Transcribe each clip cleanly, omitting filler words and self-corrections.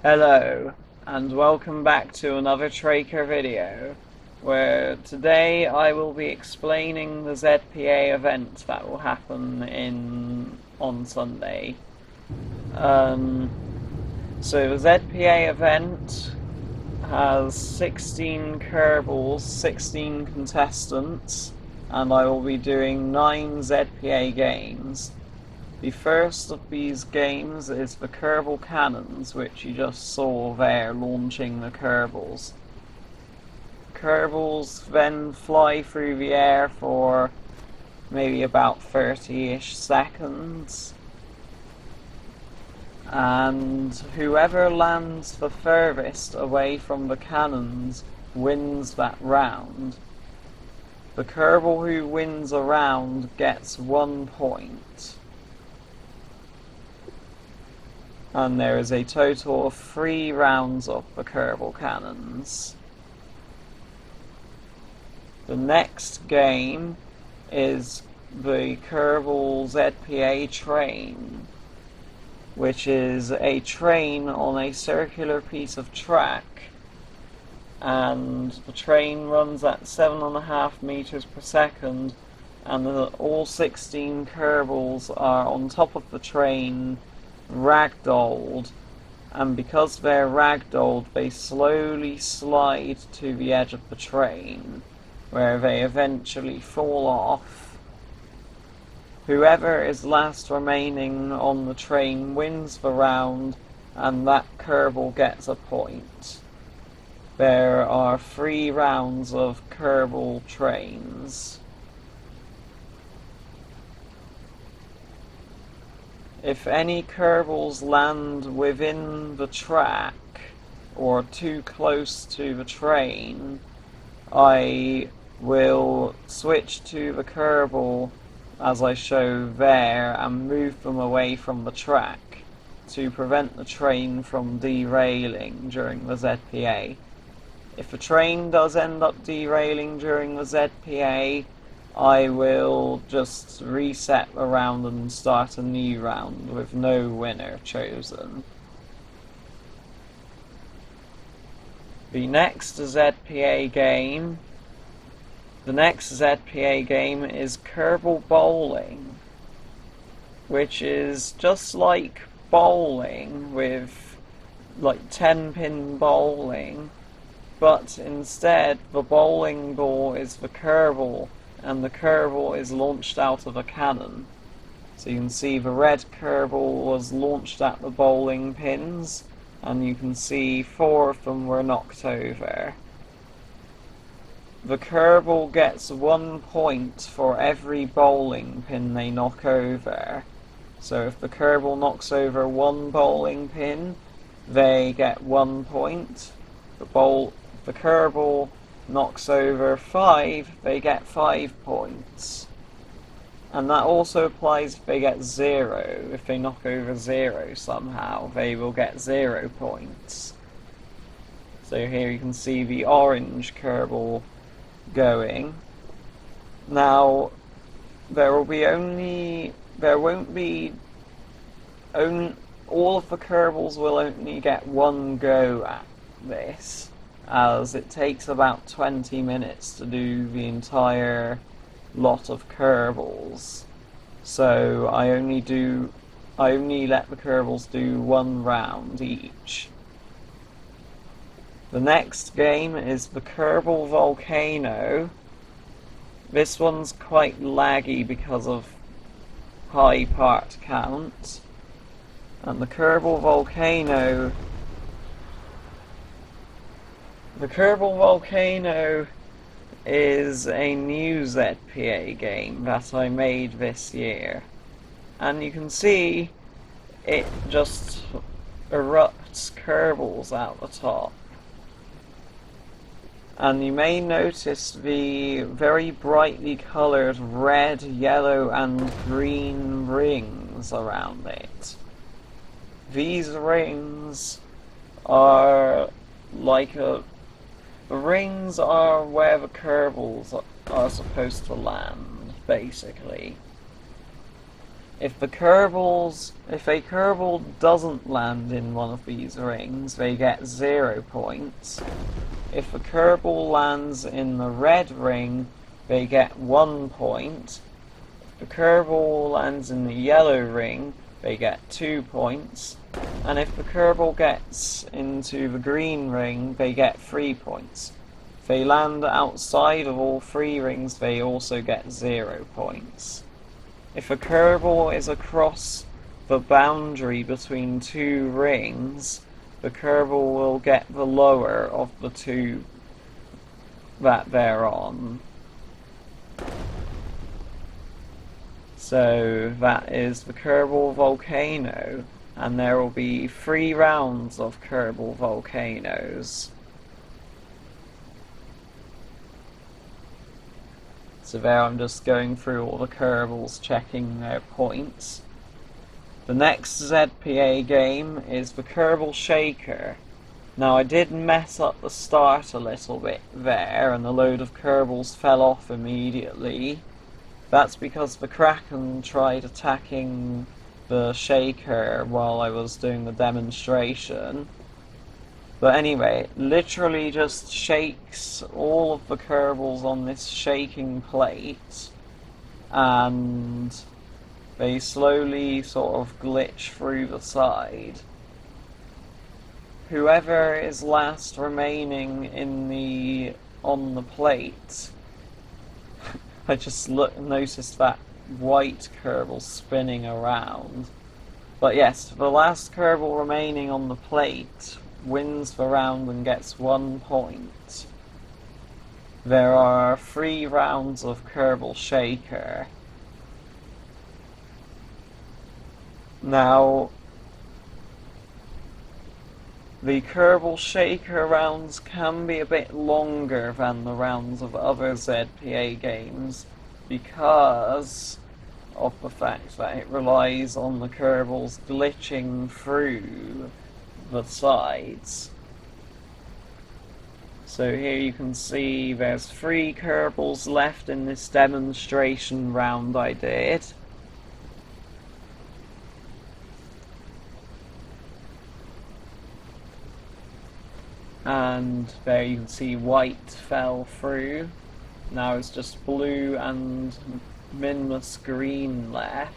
Hello, and welcome back to another Tracker video, where today I will be explaining the ZPA event that will happen on Sunday. So the ZPA event has 16 Kerbals, 16 contestants, and I will be doing 9 ZPA games. The first of these games is the Kerbal Cannons, which you just saw there launching the Kerbals. Kerbals then fly through the air for maybe about 30-ish seconds, and whoever lands the furthest away from the cannons wins that round. The Kerbal who wins a round gets 1 point. And there is a total of 3 rounds of the Kerbal Cannons. The next game is the Kerbal ZPA train, which is a train on a circular piece of track, and the train runs at 7.5 meters per second, and all 16 Kerbals are on top of the train, ragdolled, and because they're ragdolled, they slowly slide to the edge of the train, where they eventually fall off. Whoever is last remaining on the train wins the round, and that Kerbal gets a point. There are 3 rounds of Kerbal trains. If any Kerbals land within the track or too close to the train, I will switch to the Kerbal as I show there and move them away from the track to prevent the train from derailing during the ZPA. If the train does end up derailing during the ZPA, I will just reset the round and start a new round with no winner chosen. The next ZPA game is Kerbal Bowling, which is just like bowling with like 10-pin bowling, but instead the bowling ball is the Kerbal, and the Kerbal is launched out of a cannon. So you can see the red Kerbal was launched at the bowling pins, and you can see 4 of them were knocked over. The Kerbal gets 1 point for every bowling pin they knock over. So if the Kerbal knocks over 1 bowling pin, they get 1 point. The Kerbal knocks over 5, they get 5 points. And that also applies if they get 0. If they knock over 0 somehow, they will get 0 points. So here you can see the orange Kerbal going. Now, all of the Kerbals will only get 1 go at this, as it takes about 20 minutes to do the entire lot of Kerbals. So I only let the Kerbals do 1 round each. The next game is the Kerbal Volcano. This one's quite laggy because of high part count. And the Kerbal Volcano is a new ZPA game that I made this year. And you can see it just erupts Kerbals out the top. And you may notice the very brightly coloured red, yellow and green rings around it. These rings are the rings are where the Kerbals are supposed to land, basically. If a Kerbal doesn't land in one of these rings, they get 0 points. If a Kerbal lands in the red ring, they get 1 point. If a Kerbal lands in the yellow ring, they get 2 points. And if the Kerbal gets into the green ring, they get 3 points. If they land outside of all 3 rings, they also get 0 points. If a Kerbal is across the boundary between 2 rings, the Kerbal will get the lower of the 2 that they're on. So that is the Kerbal Volcano, and there will be 3 rounds of Kerbal Volcanoes. So there I'm just going through all the Kerbals, checking their points. The next ZPA game is the Kerbal Shaker. Now I did mess up the start a little bit there, and a load of Kerbals fell off immediately. That's because the Kraken tried attacking the Shaker while I was doing the demonstration. But anyway, it literally just shakes all of the Kerbals on this shaking plate, and they slowly sort of glitch through the side. Whoever is last remaining on the plate, I just noticed that white Kerbal spinning around. But yes, the last Kerbal remaining on the plate wins the round and gets 1 point. There are 3 rounds of Kerbal Shaker. Now, the Kerbal Shaker rounds can be a bit longer than the rounds of other ZPA games because of the fact that it relies on the Kerbals glitching through the sides. So here you can see there's 3 Kerbals left in this demonstration round I did. And there you can see white fell through. Now it's just blue and Minmus green left.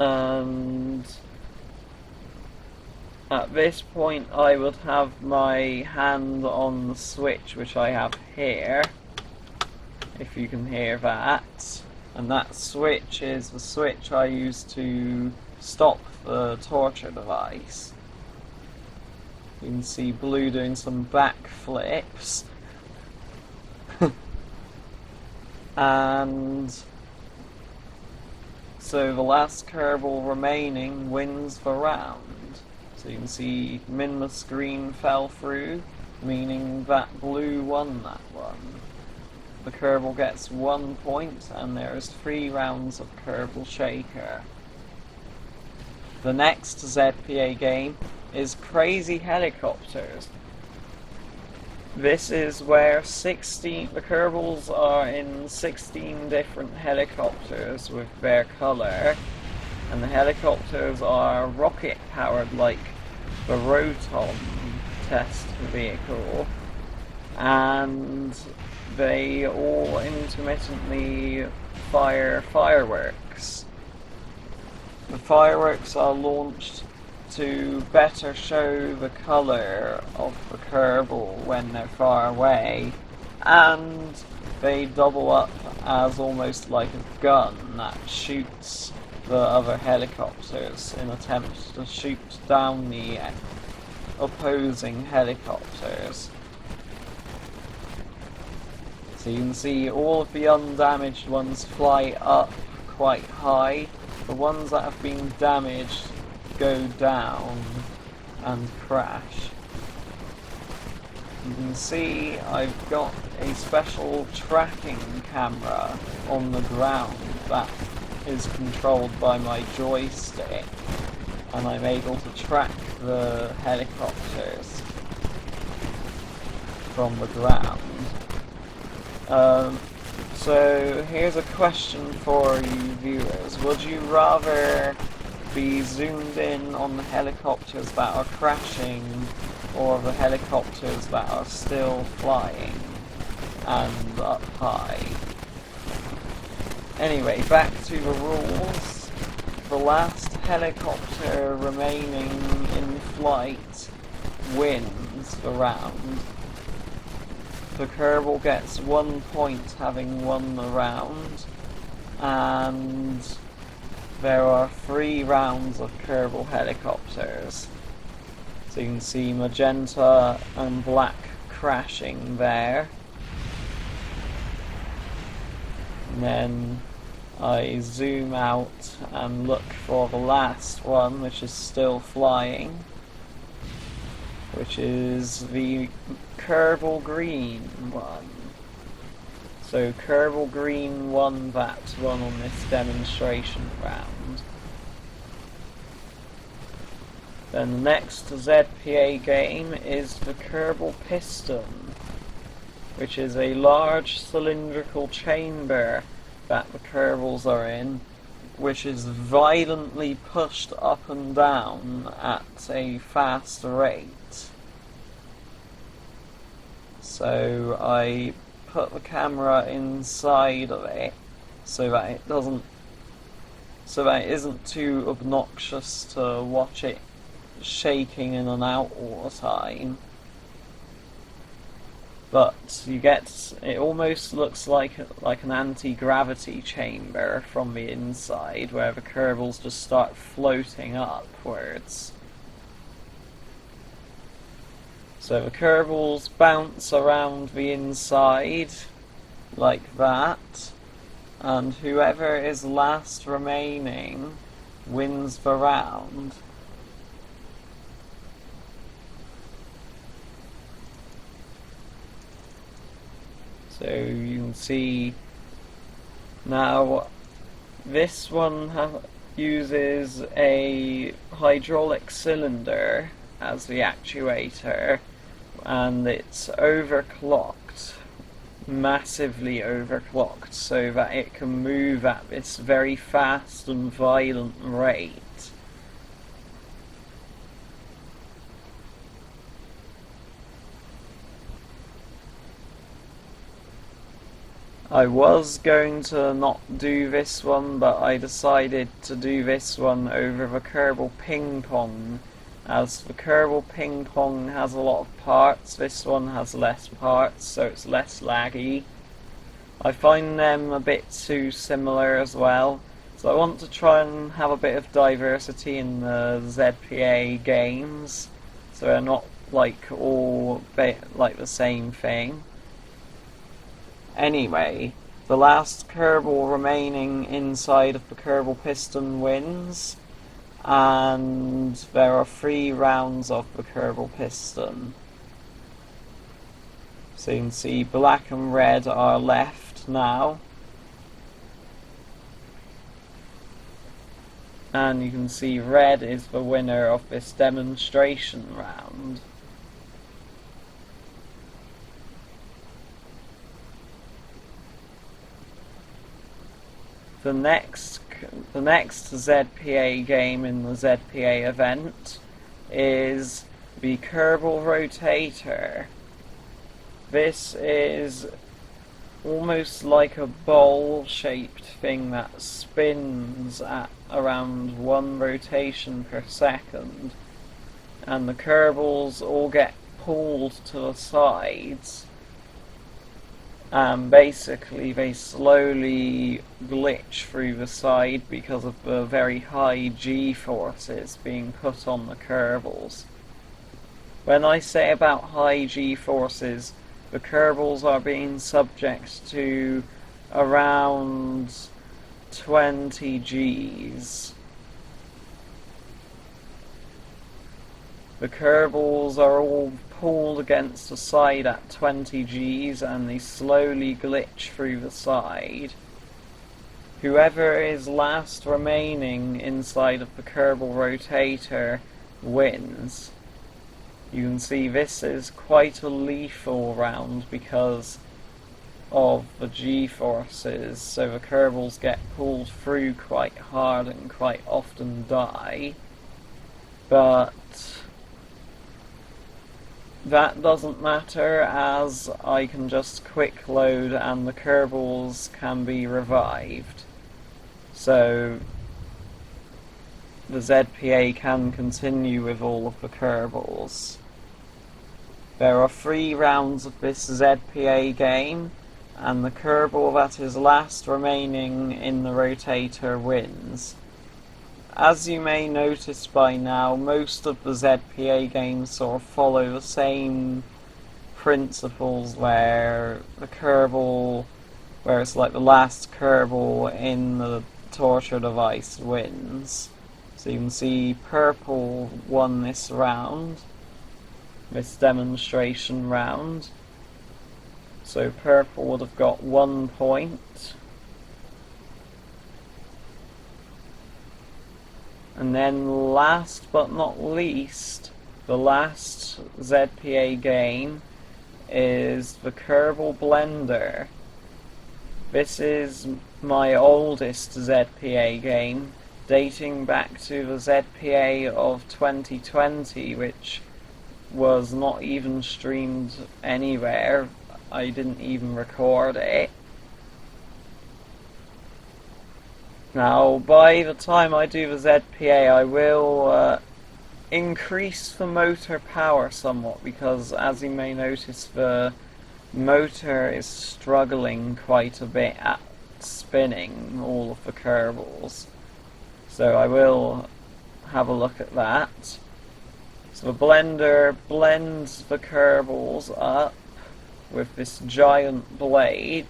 And at this point I would have my hand on the switch, which I have here, if you can hear that. And that switch is the switch I use to stop the torture device. You can see blue doing some backflips. And so the last Kerbal remaining wins the round. So you can see Minmus green fell through, meaning that blue won that one. The Kerbal gets 1 point, and there is 3 rounds of Kerbal Shaker. The next ZPA game is Krazy Helicopters. This is where the Kerbals are in 16 different helicopters with their colour, and the helicopters are rocket powered like the Rotom test vehicle, and they all intermittently fire fireworks. The fireworks are launched to better show the colour of the Kerbal when they're far away, and they double up as almost like a gun that shoots the other helicopters in attempt to shoot down the opposing helicopters. So you can see all of the undamaged ones fly up quite high. The ones that have been damaged go down and crash. You can see I've got a special tracking camera on the ground that is controlled by my joystick, and I'm able to track the helicopters from the ground. So here's a question for you viewers. Would you rather be zoomed in on the helicopters that are crashing or the helicopters that are still flying and up high? Anyway, back to the rules. The last helicopter remaining in flight wins the round. The Kerbal gets 1 point having won the round, and there are 3 rounds of Kerbal helicopters. So you can see magenta and black crashing there. And then I zoom out and look for the last one, which is still flying, which is the Kerbal Green one. So Kerbal Green won that one on this demonstration round. Then the next ZPA game is the Kerbal Piston, which is a large cylindrical chamber that the Kerbals are in, which is violently pushed up and down at a fast rate. So I put the camera inside of it so that it isn't too obnoxious to watch it shaking in and out all the time. But it almost looks like an anti-gravity chamber from the inside, where the Kerbals just start floating upwards. So the Kerbals bounce around the inside like that, and whoever is last remaining wins the round. So you can see now this one uses a hydraulic cylinder as the actuator, and it's overclocked, massively overclocked, so that it can move at this very fast and violent rate. I was going to not do this one, but I decided to do this one over the Kerbal Ping Pong. As the Kerbal Ping Pong has a lot of parts, this one has less parts, so it's less laggy. I find them a bit too similar as well, so I want to try and have a bit of diversity in the ZPA games, so they're not all like the same thing. Anyway, the last Kerbal remaining inside of the Kerbal Piston wins, and there are 3 rounds of the Kerbal Piston. So you can see black and red are left now, and you can see red is the winner of this demonstration round. The next ZPA game in the ZPA event is the Kerbal Rotator. This is almost like a bowl-shaped thing that spins at around 1 rotation per second, and the Kerbals all get pulled to the sides. Basically they slowly glitch through the side because of the very high G-forces being put on the Kerbals. When I say about high G-forces, the Kerbals are being subject to around 20 Gs. The Kerbals are all pulled against the side at 20 Gs, and they slowly glitch through the side. Whoever is last remaining inside of the Kerbal Rotator wins. You can see this is quite a lethal round because of the G-forces, so the Kerbals get pulled through quite hard and quite often die. But that doesn't matter, as I can just quick load and the Kerbals can be revived. So the ZPA can continue with all of the Kerbals. There are 3 rounds of this ZPA game, and the Kerbal that is last remaining in the rotator wins. As you may notice by now, most of the ZPA games sort of follow the same principles, where the Kerbal, where it's like the last Kerbal in the torture device wins. So you can see purple won this round, this demonstration round. So purple would have got 1 point. And then last but not least, the last ZPA game is the Kerbal Blender. This is my oldest ZPA game, dating back to the ZPA of 2020, which was not even streamed anywhere. I didn't even record it. Now, by the time I do the ZPA, I will increase the motor power somewhat, because as you may notice, the motor is struggling quite a bit at spinning all of the Kerbals. So I will have a look at that. So the blender blends the Kerbals up with this giant blade,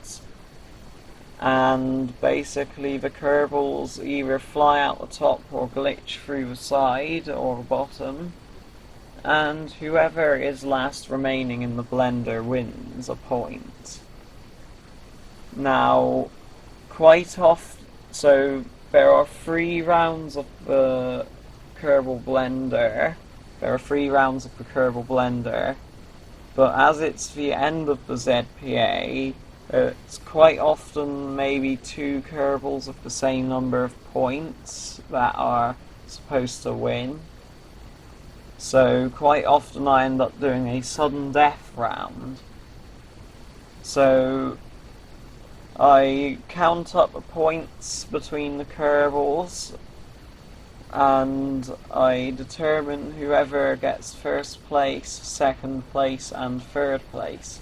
and basically the Kerbals either fly out the top or glitch through the side or the bottom, and whoever is last remaining in the blender wins a point. Now, quite often, so there are 3 rounds of the Kerbal Blender. There are 3 rounds of the Kerbal Blender, but as it's the end of the ZPA, it's quite often maybe 2 Kerbals of the same number of points that are supposed to win. So quite often I end up doing a sudden death round. So I count up the points between the Kerbals, and I determine whoever gets first place, second place, and third place.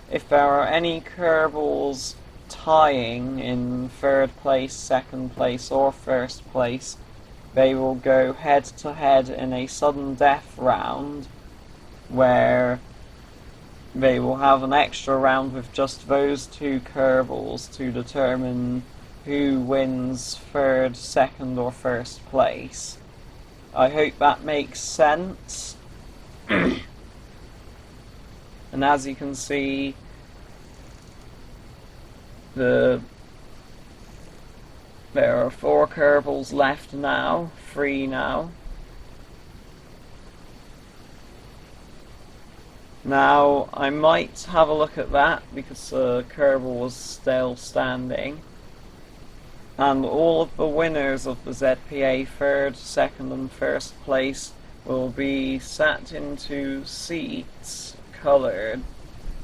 If there are any Kerbals tying in third place, second place, or first place, they will go head to head in a sudden death round, where they will have an extra round with just those 2 Kerbals to determine who wins third, second, or first place. I hope that makes sense. And as you can see, there are 4 Kerbals left now, 3 now. Now, I might have a look at that, because the Kerbal was still standing. And all of the winners of the ZPA third, second, and first place will be sat into seats coloured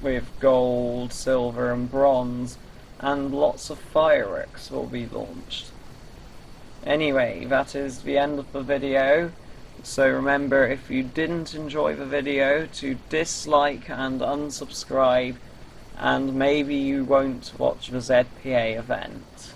with gold, silver, and bronze, and lots of fireworks will be launched. Anyway, that is the end of the video. So remember, if you didn't enjoy the video, to dislike and unsubscribe, and maybe you won't watch the ZPA event.